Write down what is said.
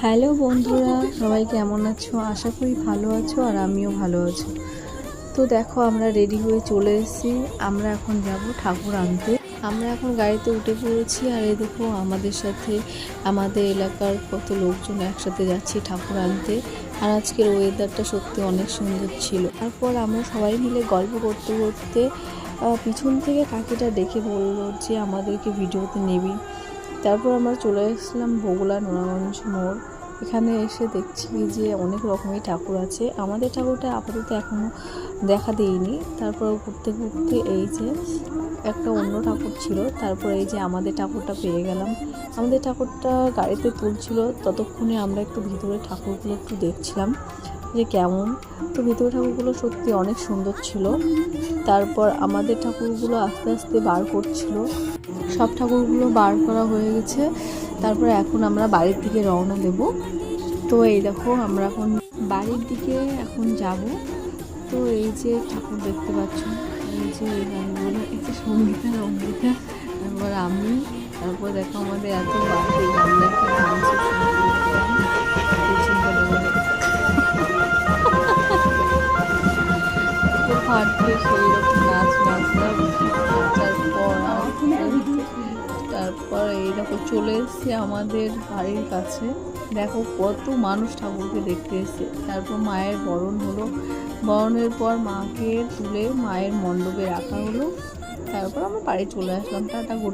Hello বন্ধুরা, সবাই কেমন আছো? আশা করি ভালো আছো আর আমিও ভালো আছি। তো দেখো, আমরা রেডি হয়ে চলে এসেছি। আমরা এখন যাব ঠাকুর আনতে। আমরা এখন গাড়িতে উঠে পড়েছি। আর এই দেখো, আমাদের সাথে আমাদের এলাকার কত লোকজন একসাথে যাচ্ছি ঠাকুর আনতে। আর আজকের ওয়েদারটা সত্যি অনেক সুন্দর ছিল। তারপর আমরা সবাই মিলে গল্প করতে করতে পিছন থেকে কাকিটা ডেকে বললো যে আমাদেরকে ভিডিওতে নেবি। তারপর আমরা চলে এসেছিলাম বগুলা নোনাগঞ্জ মোড়। এখানে এসে দেখছি যে অনেক রকমের ঠাকুর আছে। আমাদের ঠাকুরটা আপাতত এখনও দেখা দেয়নি। তারপর ঘুরতে ঘুরতে এই যে একটা অন্য ঠাকুর ছিল, তারপর এই যে আমাদের ঠাকুরটা পেয়ে গেলাম। আমাদের ঠাকুরটা গাড়িতে তুলছিল, ততক্ষণে আমরা একটু ভিতরে ঠাকুরগুলো একটু দেখছিলাম যে কেমন। তো ভিতরে ঠাকুরগুলো সত্যি অনেক সুন্দর ছিল। তারপর আমাদের ঠাকুরগুলো আস্তে আস্তে বার করছিল। সব ঠাকুরগুলো বার করা হয়ে গেছে। তারপর এখন আমরা বাড়ির দিকে রওনা দেব। তো এই দেখো, আমরা এখন বাড়ির দিকে এখন যাব। তো এই যে ঠাকুর দেখতে পাচ্ছ, এই যে এই গানগুলো, এই যে সঙ্গীতা রঙ্গিতা, তারপর আমি, তারপর দেখো আমাদের এত বাড়ি, আমরা কি ডান্স ফাটবে সেই রকম নাচ নাচলাম। তারপর এই দেখো চলে এসেছি আমাদের বাড়ির কাছে। দেখো কত মানুষ ঠাকুরকে দেখতে এসেছে। তারপর মায়ের বরণ হলো। বরণের পর মাকে তুলে মায়ের মণ্ডপে রাখা হলো। তারপর আমরা বাড়ি চলে আসলাম। টাটা।